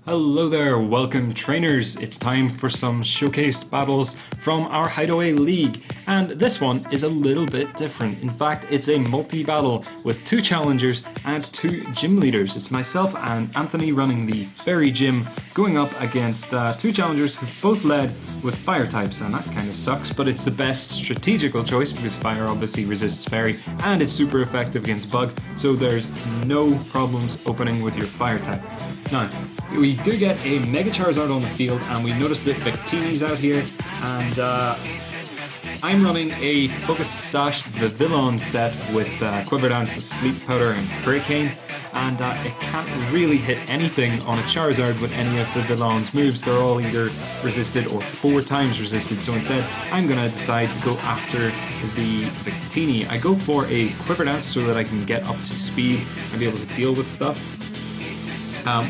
Hello there, welcome trainers. It's time for some showcased battles from our Hideaway League, and this one is a little bit different. In fact, it's a multi-battle with 2 challengers and 2 gym leaders. It's myself and Anthony running the fairy gym, going up against 2 challengers who both led with fire types, and that kind of sucks, but it's the best strategical choice because fire obviously resists fairy, and it's super effective against bug, so there's no problems opening with your fire type. Now, we do get a Mega Charizard on the field, and we notice that Victini's out here, and I'm running a Focus Sash Vivillon set with Quiver Dance, Sleep Powder, and Hurricane, and it can't really hit anything on a Charizard with any of the Vivillon's moves. They're all either resisted or 4 times resisted, so instead I'm going to decide to go after the Victini. I go for a Quiver Dance so that I can get up to speed and be able to deal with stuff.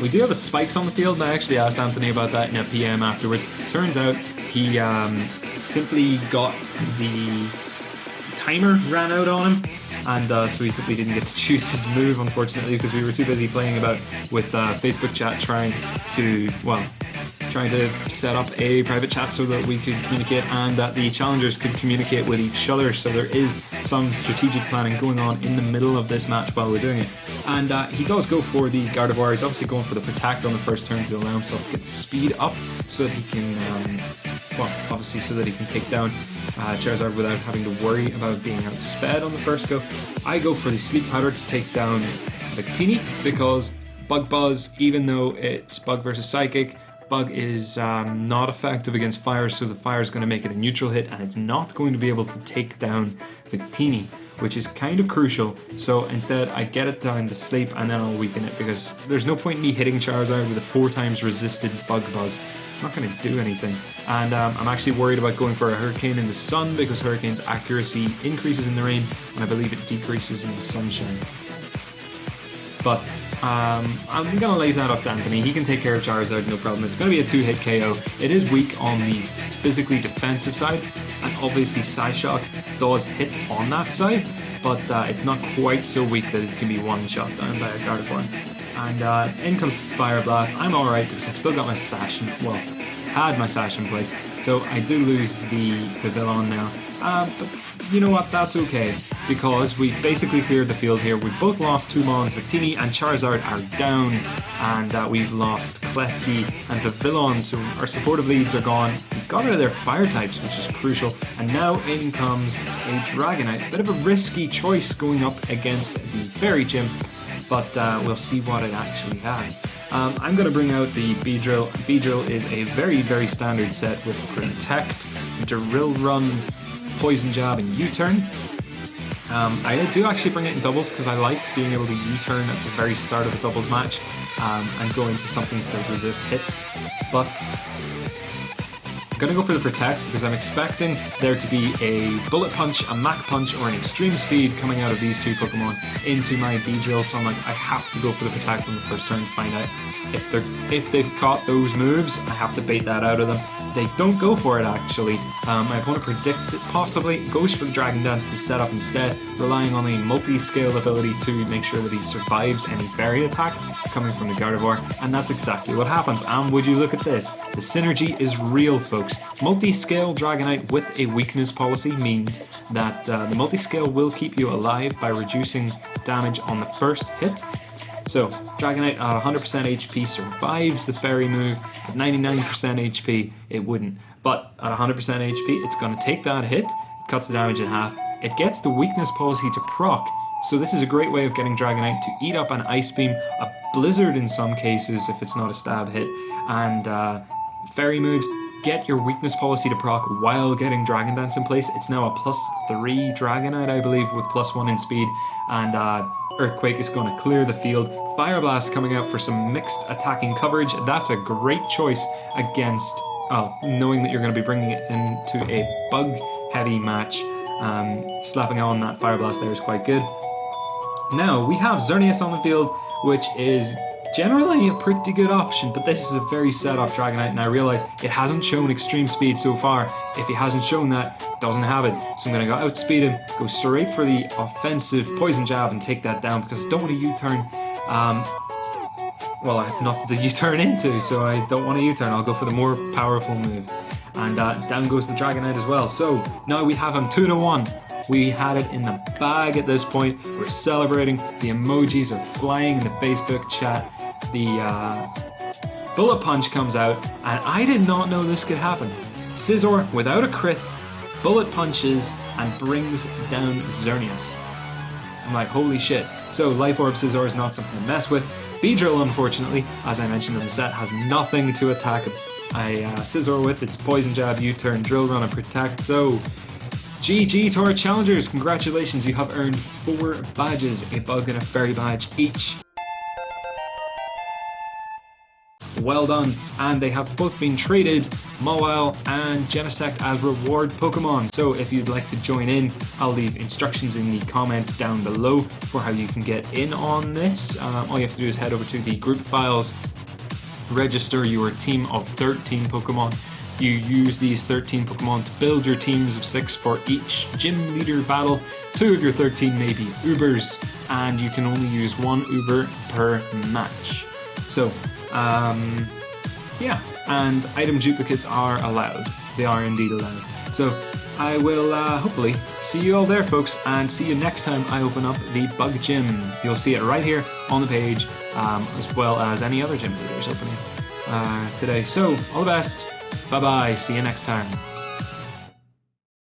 We do have a Spikes on the field, and I actually asked Anthony about that in a PM afterwards. Turns out he simply got the timer ran out on him, and so he simply didn't get to choose his move, unfortunately, because we were too busy playing about with Facebook chat trying to set up a private chat so that we could communicate and that the challengers could communicate with each other. So there is some strategic planning going on in the middle of this match while we're doing it. And he does go for the Gardevoir. He's obviously going for the Protect on the first turn to allow himself to get the speed up so that he can, so that he can take down Charizard without having to worry about being outsped on the first go. I go for the Sleep Powder to take down Victini because Bug Buzz, even though it's Bug versus Psychic, Bug is not effective against fire, so the fire is going to make it a neutral hit, and it's not going to be able to take down Victini, which is kind of crucial. So instead I get it down to Sleep, and then I'll weaken it, because there's no point in me hitting Charizard with a 4 times resisted Bug Buzz. It's not going to do anything. And I'm actually worried about going for a Hurricane in the sun, because Hurricane's accuracy increases in the rain, and I believe it decreases in the sunshine. But I'm going to leave that up to Anthony. He can take care of Charizard, no problem. It's going to be a 2-hit KO. It is weak on the physically defensive side, and obviously Psyshock does hit on that side, but it's not quite so weak that it can be one-shot down by a Gardevoir. And in comes Fire Blast. I'm alright because I've still got my Sash, had my Sash in place, so I do lose the Vivillon now. But you know what, that's okay, because we've basically cleared the field here. We've both lost 2 Mons. Victini and Charizard are down, and we've lost Klefki and Vivillon, so our supportive leads are gone. We've got rid of their fire types, which is crucial, and now in comes a Dragonite. Bit of a risky choice going up against the Fairy Gym, but we'll see what it actually has. I'm going to bring out the Beedrill. Beedrill is a very, very standard set with Protect, Drill Run, Poison Jab, and U-Turn. I do actually bring it in doubles because I like being able to U-turn at the very start of a doubles match and go into something to resist hits. But I'm going to go for the Protect because I'm expecting there to be a Bullet Punch, a Mach Punch, or an Extreme Speed coming out of these 2 Pokemon into my Beedrill, so I'm like, I have to go for the Protect on the first turn to find out if they've caught those moves. I have to bait that out of them. They don't go for it, actually. My opponent predicts it possibly, goes for the Dragon Dance to set up instead, relying on a multi-scale ability to make sure that he survives any fairy attack coming from the Gardevoir, and that's exactly what happens. And would you look at this, the synergy is real, folks. Multi-scale Dragonite with a weakness policy means that the multi-scale will keep you alive by reducing damage on the first hit. So, Dragonite at 100% HP survives the fairy move. At 99% HP, it wouldn't. But at 100% HP, it's going to take that hit, it cuts the damage in half. It gets the weakness policy to proc. So this is a great way of getting Dragonite to eat up an Ice Beam, a Blizzard in some cases if it's not a stab hit, and fairy moves. Get your weakness policy to proc while getting Dragon Dance in place. It's now a +3 Dragonite, I believe, with +1 in speed, and Earthquake is going to clear the field. Fire Blast coming out for some mixed attacking coverage. That's a great choice against, knowing that you're going to be bringing it into a bug-heavy match. Slapping on that Fire Blast there is quite good. Now, we have Xerneas on the field, which is generally a pretty good option, but this is a very set-up Dragonite, and I realize it hasn't shown extreme speed so far. If he hasn't shown that, it doesn't have it. So I'm going to go outspeed him, go straight for the offensive Poison Jab and take that down because I don't want to U-turn. well, I have nothing to U-turn into, so I don't want to U-turn. I'll go for the more powerful move. And down goes the Dragonite as well. So now we have him 2-1. We had it in the bag at this point. We're celebrating. The emojis are flying in the Facebook chat. The Bullet Punch comes out, and I did not know this could happen. Scizor, without a crit, Bullet Punches and brings down Xerneas. I'm like, holy shit. So Life Orb Scizor is not something to mess with. Beedrill, unfortunately, as I mentioned in the set, has nothing to attack a Scizor with. It's Poison Jab, U-turn, Drill Run, and Protect. So GG to our challengers. Congratulations, you have earned 4 badges, a bug and a fairy badge each. Well done, and they have both been traded, Mawile and Genesect, as reward Pokemon. So if you'd like to join in, I'll leave instructions in the comments down below for how you can get in on this. All you have to do is head over to the group files, register your team of 13 Pokemon. You use these 13 Pokemon to build your teams of 6 for each gym leader battle. 2 of your 13 may be Ubers, and you can only use 1 Uber per match. So, yeah, and item duplicates are allowed. They are indeed allowed. So, I will hopefully see you all there, folks, and see you next time I open up the Bug Gym. You'll see it right here on the page, as well as any other gym leaders opening today. So, all the best. Bye-bye. See you next time.